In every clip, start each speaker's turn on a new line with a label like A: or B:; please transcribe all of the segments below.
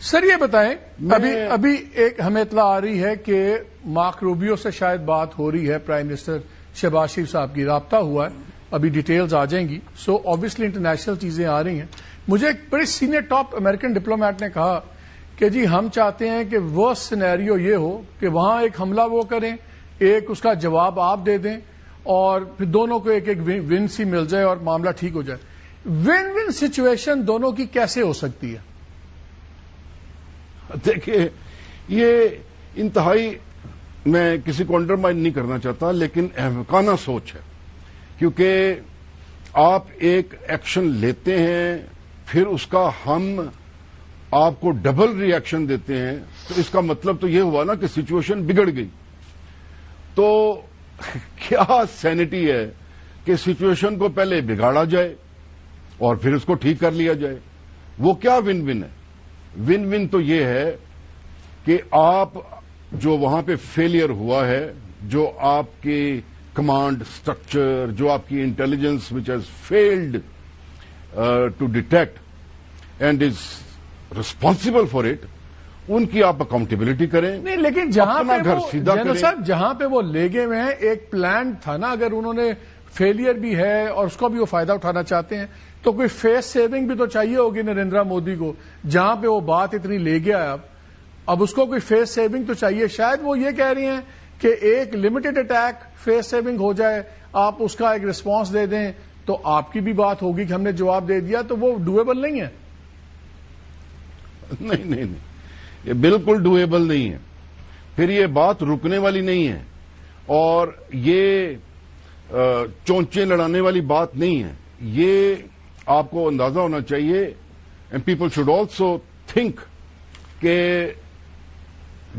A: سر یہ بتائیں ابھی ایک ہمیں اطلاع آ رہی ہے کہ مارک روبیو سے شاید بات ہو رہی ہے، پرائم منسٹر شہباز شریف صاحب کی رابطہ ہوا ہے، ابھی ڈیٹیلز آ جائیں گی. سو آبویسلی انٹرنیشنل چیزیں آ رہی ہیں. مجھے ایک بڑے سینئر ٹاپ امریکن ڈپلومیٹ نے کہا کہ جی ہم چاہتے ہیں کہ ورسٹ سینیریو یہ ہو کہ وہاں ایک حملہ وہ کریں، ایک اس کا جواب آپ دے دیں اور پھر دونوں کو ایک ایک ون سی مل جائے اور معاملہ ٹھیک ہو جائے. ون ون سچویشن دونوں کی کیسے ہو سکتی ہے؟
B: دیکھیے، یہ انتہائی، میں کسی کو انڈرمائن نہیں کرنا چاہتا، لیکن احمقانہ سوچ ہے. کیونکہ آپ ایک ایکشن لیتے ہیں، پھر اس کا ہم آپ کو ڈبل ری ایکشن دیتے ہیں، تو اس کا مطلب تو یہ ہوا نا کہ سچویشن بگڑ گئی. تو کیا سینٹی ہے کہ سچویشن کو پہلے بگاڑا جائے اور پھر اس کو ٹھیک کر لیا جائے؟ وہ کیا ون ون ہے؟ ون ون تو یہ ہے کہ آپ جو وہاں پہ فیلئر ہوا ہے، جو آپ کی کمانڈ اسٹرکچر، جو آپ کی intelligence which has failed to detect and is responsible for it, ان کی آپ اکاؤنٹیبلٹی کریں.
A: نہیں، لیکن جہاں پہ جنرل صاحب جہاں پہ وہ لے گئے ہوئے ہیں، ایک پلان تھا نا. اگر انہوں نے فیلئر بھی ہے اور اس کو بھی وہ فائدہ اٹھانا چاہتے ہیں تو کوئی فیس سیونگ بھی تو چاہیے ہوگی نریندر مودی کو. جہاں پہ وہ بات اتنی لے گیا ہے اب اس کو کوئی فیس سیونگ تو چاہیے. شاید وہ یہ کہہ رہی ہیں کہ ایک لمیٹڈ اٹیک فیس سیونگ ہو جائے، آپ اس کا ایک رسپانس دے دیں تو آپ کی بھی بات ہوگی کہ ہم نے جواب دے دیا. تو وہ ڈویبل نہیں ہے.
B: نہیں، یہ بالکل ڈویبل نہیں ہے. پھر یہ بات رکنے والی نہیں ہے اور یہ چونچے لڑانے والی بات نہیں ہے. یہ آپ کو اندازہ ہونا چاہیے، and people should also think, کہ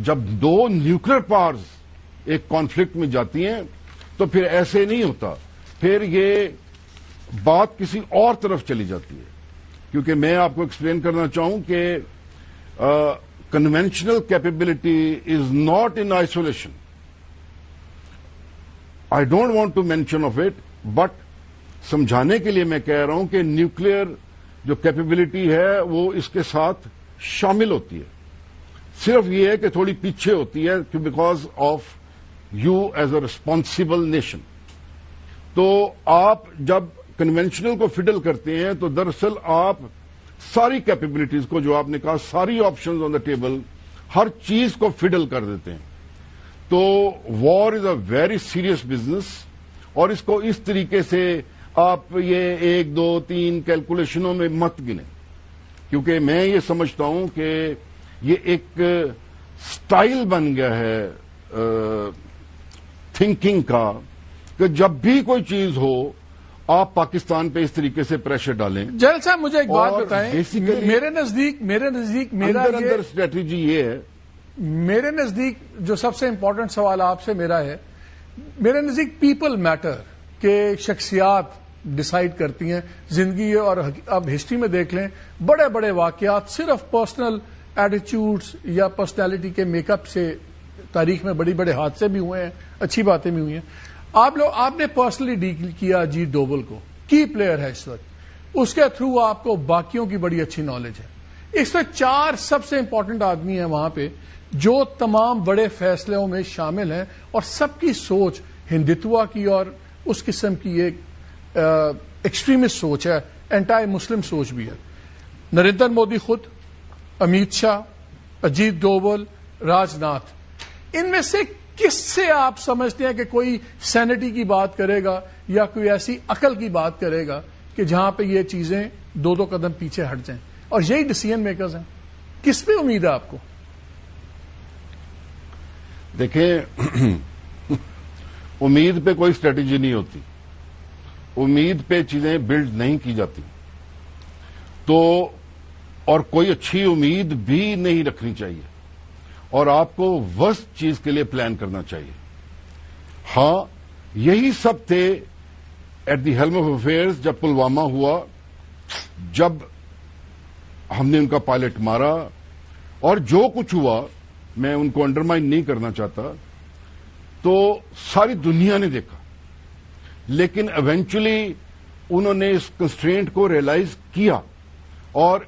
B: جب دو نیوکلیر پاورز ایک کانفلکٹ میں جاتی ہیں تو پھر ایسے نہیں ہوتا، پھر یہ بات کسی اور طرف چلی جاتی ہے. کیونکہ میں آپ کو ایکسپلین کرنا چاہوں کہ conventional capability is not in isolation. I don't want to mention of it, but سمجھانے کے لیے میں کہہ رہا ہوں کہ نیوکلیر جو کیپیبلٹی ہے وہ اس کے ساتھ شامل ہوتی ہے. صرف یہ ہے کہ تھوڑی پیچھے ہوتی ہے because of you as a responsible nation. تو آپ جب کنونشنل کو فڈل کرتے ہیں تو دراصل آپ ساری کیپیبلٹیز کو، جو آپ نے کہا ساری آپشنز آن دا ٹیبل، ہر چیز کو فڈل کر دیتے ہیں. تو وار از اے ویری سیریس بزنس، اور اس کو اس طریقے سے آپ یہ 1 2 3 کیلکولیشنوں میں مت گنیں. کیونکہ میں یہ سمجھتا ہوں کہ یہ ایک سٹائل بن گیا ہے تھنکنگ کا کہ جب بھی کوئی چیز ہو آپ پاکستان پہ اس طریقے سے پریشر ڈالیں.
A: جنرل صاحب مجھے ایک بات بتائیں، میرے نزدیک میرا
B: اندر اسٹریٹجی یہ ہے،
A: میرے نزدیک جو سب سے امپورٹنٹ سوال آپ سے میرا ہے، میرے نزدیک پیپل میٹر، کہ شخصیات ڈیسائیڈ کرتی ہیں زندگی. اور اب ہسٹری میں دیکھ لیں، بڑے بڑے واقعات صرف پرسنل ایٹیچیوڈز یا پرسنالٹی کے میک اپ سے تاریخ میں بڑے بڑے حادثے بھی ہوئے ہیں، اچھی باتیں بھی ہوئی ہیں. آپ نے پرسنلی ڈیل کیا اجیت ڈوبھل کو، کی پلیئر ہے اس وقت، اس کے تھرو آپ کو باقیوں کی بڑی اچھی نالج ہے. اس وقت 4 سب سے امپورٹنٹ آدمی ہیں وہاں پہ جو تمام بڑے فیصلوں میں شامل ہیں، اور سب کی سوچ ہندتوا کی اور اس قسم کی ایک ایکسٹریمسٹ سوچ ہے، اینٹائی مسلم سوچ بھی ہے. نریندر مودی خود، امیت شاہ، اجیت ڈوبھل، راج ناتھ. ان میں سے کس سے آپ سمجھتے ہیں کہ کوئی سینٹی کی بات کرے گا یا کوئی ایسی عقل کی بات کرے گا کہ جہاں پہ یہ چیزیں 2 قدم پیچھے ہٹ جائیں؟ اور یہی ڈیسیژن میکرز ہیں. کس پہ امید ہے آپ کو؟
B: دیکھیں، امید پہ کوئی اسٹریٹجی نہیں ہوتی، امید پہ چیزیں بلڈ نہیں کی جاتی. تو اور کوئی اچھی امید بھی نہیں رکھنی چاہیے، اور آپ کو ورسٹ چیز کے لیے پلان کرنا چاہیے. ہاں، یہی سب تھے at the helm of affairs جب پلوامہ ہوا، جب ہم نے ان کا پائلٹ مارا، اور جو کچھ ہوا میں ان کو انڈرمائن نہیں کرنا چاہتا، تو ساری دنیا نے دیکھا. لیکن ایونچولی انہوں نے اس کنسٹرینٹ کو ریئلائز کیا، اور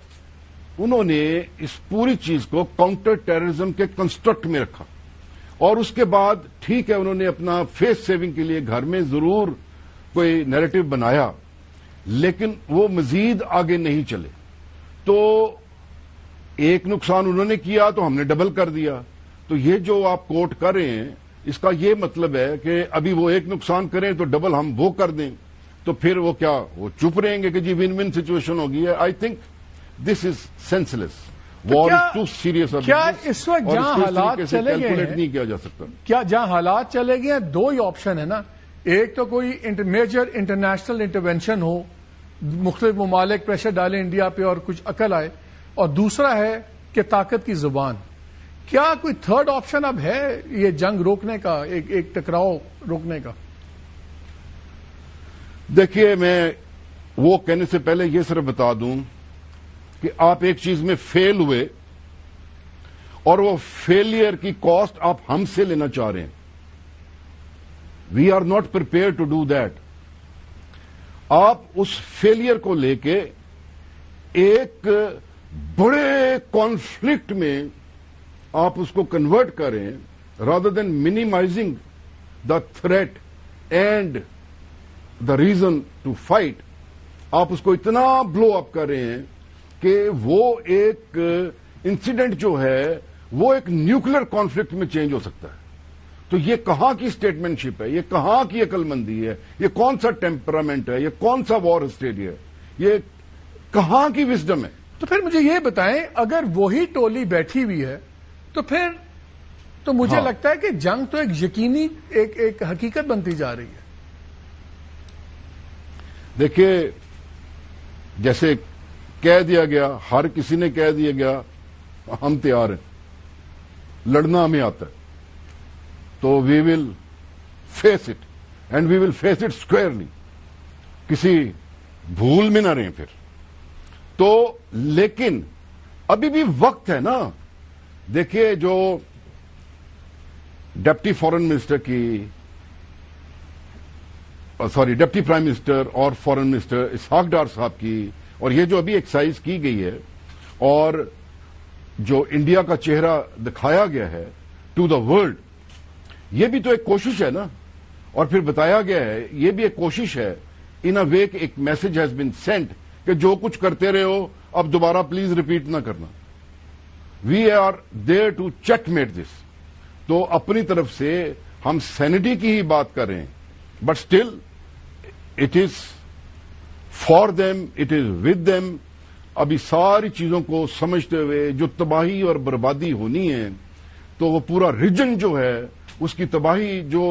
B: انہوں نے اس پوری چیز کو کاؤنٹر ٹیررزم کے کنسٹرکٹ میں رکھا، اور اس کے بعد ٹھیک ہے انہوں نے اپنا فیس سیونگ کے لیے گھر میں ضرور کوئی نیریٹو بنایا، لیکن وہ مزید آگے نہیں چلے. تو ایک نقصان انہوں نے کیا تو ہم نے ڈبل کر دیا. تو یہ جو آپ کوٹ کر رہے ہیں اس کا یہ مطلب ہے کہ ابھی وہ ایک نقصان کریں تو ڈبل ہم وہ کر دیں، تو پھر وہ کیا وہ چپ رہیں گے کہ جی ون ون سچویشن ہو گئی ہے. I think this is senseless. War is too serious.
A: کیا اس وقت جہاں حالات چلے گئے ہیں
B: نہیں کیا جا سکتا؟
A: کیا جہاں حالات چلے گئے ہیں دو ہی آپشن ہے نا. ایک تو کوئی میجر انٹرنیشنل انٹرونشن ہو، مختلف ممالک پریشر ڈالیں انڈیا پہ اور کچھ عقل آئے، اور دوسرا ہے کہ طاقت کی زبان. کیا کوئی تھرڈ آپشن اب ہے یہ جنگ روکنے کا، ایک ٹکراؤ روکنے کا؟
B: دیکھیے میں وہ کہنے سے پہلے یہ صرف بتا دوں کہ آپ ایک چیز میں فیل ہوئے اور وہ فیلئر کی کاسٹ آپ ہم سے لینا چاہ رہے ہیں. We are not prepare to do that. آپ اس فیلئر کو لے کے ایک بڑے کانفلکٹ میں آپ اس کو کنورٹ کریں rather than minimizing the threat and the reason to fight. آپ اس کو اتنا بلو اپ کر رہے ہیں کہ وہ ایک انسیڈنٹ جو ہے وہ ایک نیوکلیر کانفلکٹ میں چینج ہو سکتا ہے. تو یہ کہاں کی اسٹیٹمنٹ شپ ہے؟ یہ کہاں کی عقل مندی ہے؟ یہ کون سا ٹیمپرامنٹ ہے؟ یہ کون سا وار اسٹیڈی ہے؟ یہ کہاں کی وزڈم ہے؟
A: تو پھر مجھے یہ بتائیں، اگر وہی ٹولی بیٹھی ہوئی ہے تو پھر تو مجھے لگتا ہے کہ جنگ تو ایک یقینی ایک حقیقت بنتی جا رہی ہے.
B: دیکھیے جیسے کہہ دیا گیا، ہر کسی نے کہہ دیا گیا ہم تیار ہیں، لڑنا ہمیں آتا ہے، تو we will face it and we will face it squarely. کسی بھول میں نہ رہیں پھر تو. لیکن ابھی بھی وقت ہے نا. دیکھیے جو ڈپٹی فارن منسٹر کی ڈپٹی پرائم منسٹر اور فارن منسٹر اسحاق ڈار صاحب کی، اور یہ جو ابھی ایکسرسائز کی گئی ہے اور جو انڈیا کا چہرہ دکھایا گیا ہے ٹو دا ورلڈ، یہ بھی تو ایک کوشش ہے نا. اور پھر بتایا گیا ہے یہ بھی ایک کوشش ہے ان اے وے کہ ایک میسج ہیز بین سینٹ کہ جو کچھ کرتے رہے ہو اب دوبارہ پلیز ریپیٹ نہ کرنا. We are there to checkmate this. تو اپنی طرف سے ہم سینٹی کی ہی بات کر رہے ہیں، but still it is for them, it is with them. ابھی ساری چیزوں کو سمجھتے ہوئے جو تباہی اور بربادی ہونی ہے تو وہ پورا ریجن جو ہے اس کی تباہی جو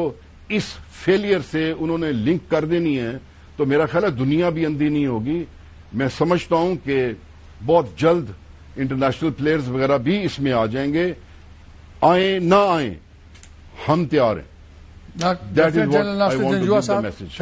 B: اس فیلئر سے انہوں نے لنک کر دینی ہے، تو میرا خیال ہے دنیا بھی اندھی نہیں ہوگی. میں سمجھتا ہوں کہ بہت جلد انٹرنیشنل پلیئرز وغیرہ بھی اس میں آ جائیں گے. آئیں نہ آئیں ہم تیار ہیں. That is what I want to give the message.